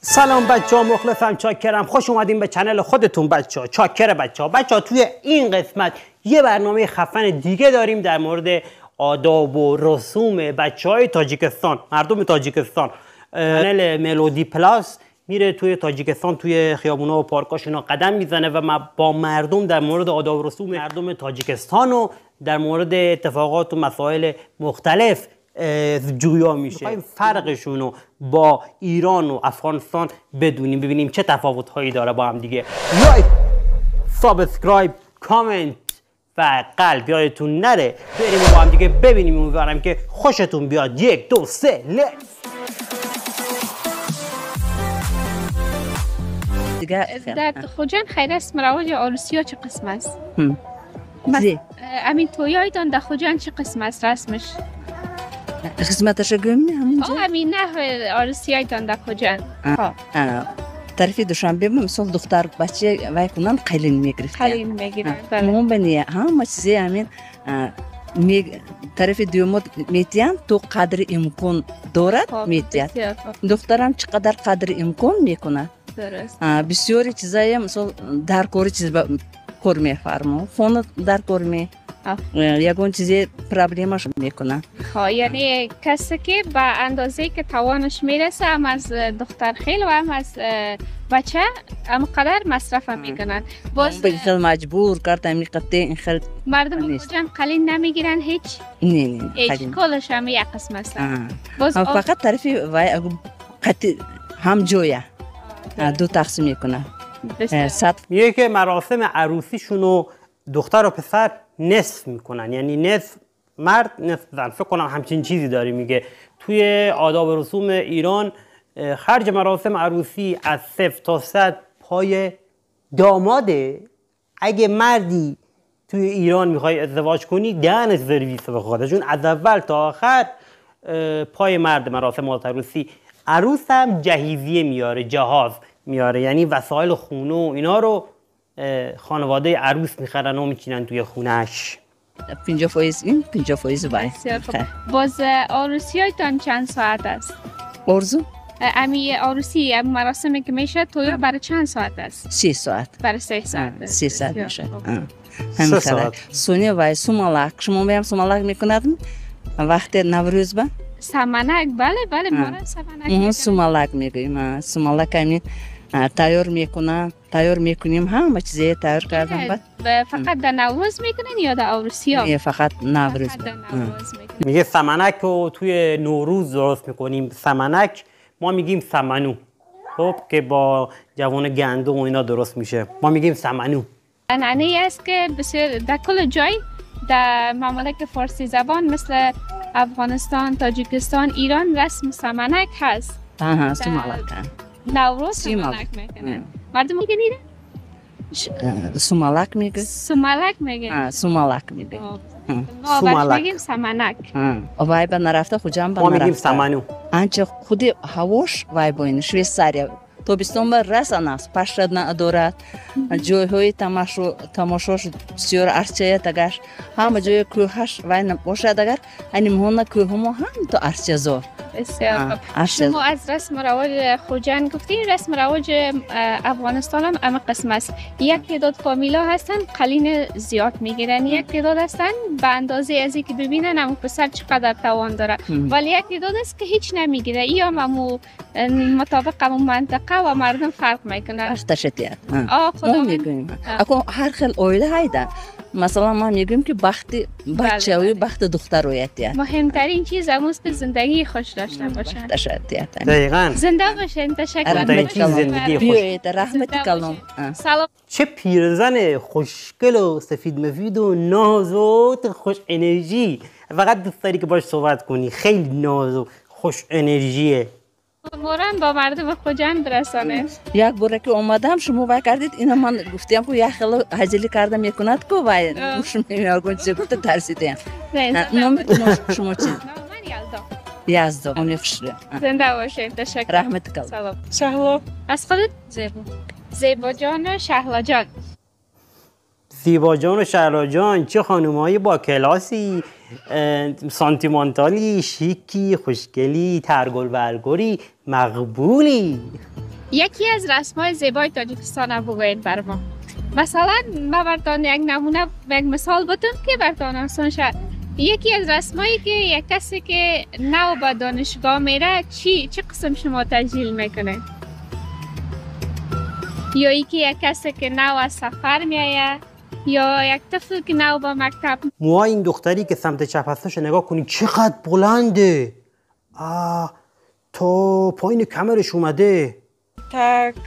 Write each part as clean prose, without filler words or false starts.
سلام بچه‌ها، مخلصم، چاکرم. خوش اومدین به چنل خودتون بچه‌ها. چاکر بچه‌ها توی این قسمت یه برنامه خفن دیگه داریم در مورد آداب و رسوم بچه‌های تاجیکستان، مردم تاجیکستان. چنل ملودی پلاس میره توی تاجیکستان، توی خیابونا و پارکاشونا قدم میزنه و با مردم در مورد آداب و رسوم مردم تاجیکستان و در مورد اتفاقات و مسائل مختلف جویا میشه. میخوایم فرقشون رو با ایران و افغانستان بدونیم، ببینیم چه تفاوت‌هایی داره با هم دیگه. لایک، سابسکرایب، کامنت و قلب یادتون نره. بریم با هم دیگه ببینیم. امیدوارم که خوشتون بیاد. 1 2 3 در خوجند خیر است مروج عروسی ها چه قسم است؟ امین تویایتان در خوجند چه قسم است رسمش؟ قسمتش گمنی همونجا؟ امین نه عروسی هایتان در خوجند. طرفی دوشنبه مثلا دختر بچه وای کنن قلین میگرفت. قلین میگیرن. مهم بنیه همه چیزی همین طرف دیومد میتیان تو قدر امکان دارد میتیان. دخترم چقدر قدر امکان میکنه. درست. بسیاری چیزایی مثلا در کاری چیز کار میفرمو، خون در کار می یگون چیزی پرابلمش میکنه. یعنی کسی که به اندازه که توانش میرسه هم از دختر خیل و هم از بچه هم قدر مصرف میکنن. باز خیل مجبور کرد همین قطعه این خیل مردم خوجند قلیل نمیگیرن هیچ؟ نه هیچ کلش هم یک قسم است. فقط طرفی وای قطعه هم جویه دو تقسیم میکنه. میگه که مراسم عروسیشونو دختر و پسر نصف میکنن، یعنی نصف مرد نصف زن. فکر کنم همچین چیزی داری. میگه توی آداب و رسوم ایران خرج مراسم عروسی از 0 تا 100 پای داماده. اگه مردی توی ایران میخوای ازدواج کنی دهنش سرویس بخواد، چون از اول تا آخر پای مرد مراسم عروسی. عروس هم جهیزیه میاره، جهاز میاره، یعنی وسایل خونه و اینا رو خانواده عروس میخرن و میچینن توی خونهش. 50% این 50% وای. باز عروسی هایتان چند ساعت است؟ ارزو؟ امی عروسی مراسمی که میشه توی برای چند ساعت است؟ 3 ساعت. برای 3 ساعت است. 3 ساعت میشه. همین خاطر. سونیا وای سومالک شما میام سومالک میکنید وقت نوروز با؟ سمنک بله ما سمنک. سومالک میگیم. سومالک همین تیار میکنیم همه چیزی تیار کردم بعد فقط در نوروز میکنین یا در عروسی ها؟ فقط نوروز. میگه سمنک رو توی نوروز درست میکنیم. سمنک ما میگیم سمنو، خب که با جوان گندم و اینا درست میشه. ما میگیم سمنو. انعنی است که بسیار در کل جای در مملکت فارسی زبان مثل افغانستان، تاجیکستان، ایران رسم سمنک هست. سومالک نوروز سمنک میکنن. مردم میگن سومالک میگه. سومالک میگه. سومالک میگه. ما میگیم سمنک. وای با نرفته خوجم با ما میگیم سمنو. آنچه خودی هواش وای با این شویساریا توبستان بر رسانه است. پشت ندارد. جایهای تماشاش بسیار ارچه تگرش همه جای کوهش وای نباشد اگر این مهونه کوه ما هم تو ارچه زار. بسیار شما از رسم رواج خوجند گفتین. رسم رواج افغانستان هم اما قسم است. یک تعداد فامیلا هستن قلین زیاد میگیرن، یک تعداد هستن به اندازه از اینکه ببینن امو پسر چقدر توان داره، ولی یک تعداد است که هیچ نمیگیره. یا امو مطابق امو منطقه و مردم فرق میکنن. اشتشتیت خدا میگیم اکو هر خیل اویده هایده. مثلا ما میگیم که بچه و بخت دختر رویتیه. مهمترین چیز اموست که زندگی خوش داشته باشن. دقیقاً. زنده باشین. تشکر. زندگی خوش. رحمت کلام. سلام. چه پیرزن خوشگل و سفید مفید و ناز و خوش انرژی. فقط دوست داری که باش صحبت کنی. خیلی ناز و خوش انرژیه. مورم با مردم خوجند برسانه. یک باره که اومدم شما وای کردید اینا من گفتیم که یک خیلی هزلی کردم میکند که وای گوشم میگن چه گفته ترسیدم. نام شما چی؟ من یزدا. اون خوشله. زنده باشین. تشکر. رحمت کلام. سلام. شهلا. از خودت؟ زیبا جان و شهلا جان. زیبا جان و شهلا جان چه خانومایی با کلاسی، سانتیمانتالی، شیکی، خوشگلی، ترگل برگری، مقبولی. یکی از رسم‌های زیبای تاجیکستان بگویید بر ما. مثلا ما براتون یک نمونه یک مثال بدم که براتون آسان شد. یکی از رسمایی که یک کسی که نو به دانشگاه میره چه قسم شما تسهیل میکنه؟ یا یکی یک کسی که نو از سفر میایه یا یک طفل که نو به مکتب. موهای این دختری که سمت چپ هستش نگاه کنید چقدر بلنده. تا پایین کمرش اومده. Так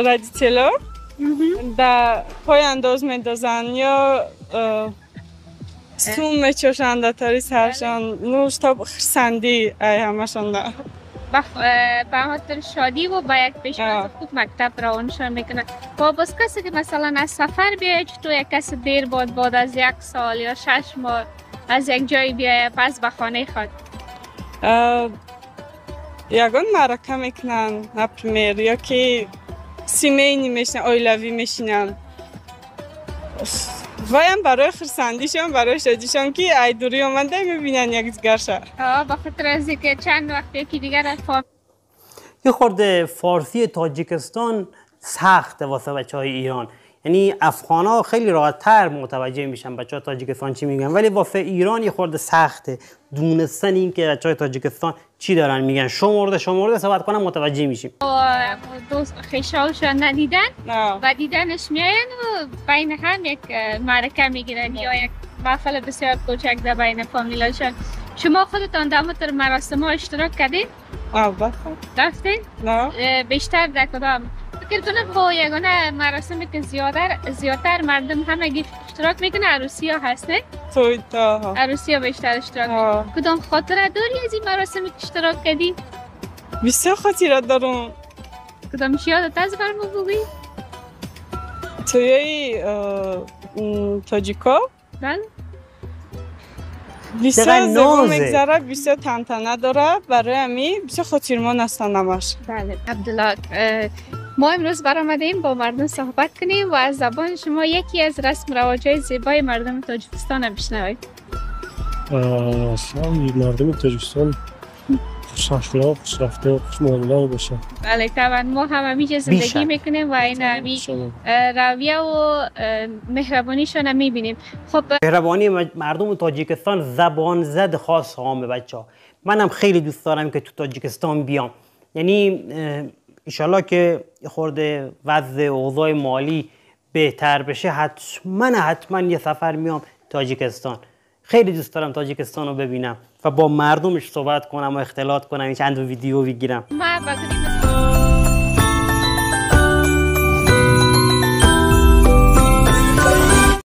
родителя да пой андоз медозан ё сум мечошан да тари саршан ну штаб хирсандӣ ай ҳамашон да به خاطر شادی و با یک پیشواز خوب مکتب روانشان میکنه. با باز کسی که مثلا از سفر بیاید تو یک کسی دیر بعد از 1 سال یا 6 ماه از یک جای بیاید پس به خانه خود ягон маърака мекунанд например ёки семейни мешинанд оилавӣ мешинанд ваям барои хирсандишон барои шодишон ки айдурӣ омада мебинанд як дигарша به خاطر از اینکه چند وقت یکی دیگر یه خورده فارسی تاجیکستان سخته واسه بچهای ایران. یعنی افغانا خیلی راحت‌تر متوجه میشن بچه‌های تاجیکستان چی میگن، ولی واسه ایران یه خورده سخته دونستن این که بچه‌های تاجیکستان چی دارن میگن. شمرده صحبت کنم متوجه میشیم. دوست خیشاوشان ندیدن و دیدنش میاین و بین هم یک معرکه میگیرن یا یک محفل بسیار کوچک در بین فامیلاشان. شما خودتان در متر مراسم ها اشتراک کردین؟ البته. رفتین؟ نه. بیشتر در کدام؟ فکر کنم با یگانه مراسمی که زیادتر مردم همگی اشتراک میکنه عروسی ها هست نه؟ تویتا. عروسی ها بیشتر اشتراک. کدام خاطره داری از این مراسمی که اشتراک کردی؟ بسیار خاطره دارم. کدامش یادت از برمو بگوی؟ توی تاجیکا؟ بله. بسیار زیبا میگذره، بسیار تنتنه داره، برای امی بسیار خاطرمان هستن همش. بله عبدالله، ما امروز برآمدیم با مردم صحبت کنیم و از زبان شما یکی از رسم و رواج‌های زیبای مردم تاجیکستان هم بشنویم. مردم تاجیکستان خوش اخلاق، خوش رفتار، خوش معامله باشه. بله طبعا ما هم همیشه زندگی میکنیم و این همی رویه و مهربانیشون هم میبینیم. خب مهربانی مردم تاجیکستان زبان زد خاص همه بچه‌ها. منم خیلی دوست دارم که تو تاجیکستان بیام. یعنی انشالله که خورده وضع اوضاع مالی بهتر بشه حتما یه سفر میام تاجیکستان. خیلی دوست دارم تاجیکستان رو ببینم و با مردمش صحبت کنم و اختلاط کنم، چند ویدیو بگیرم.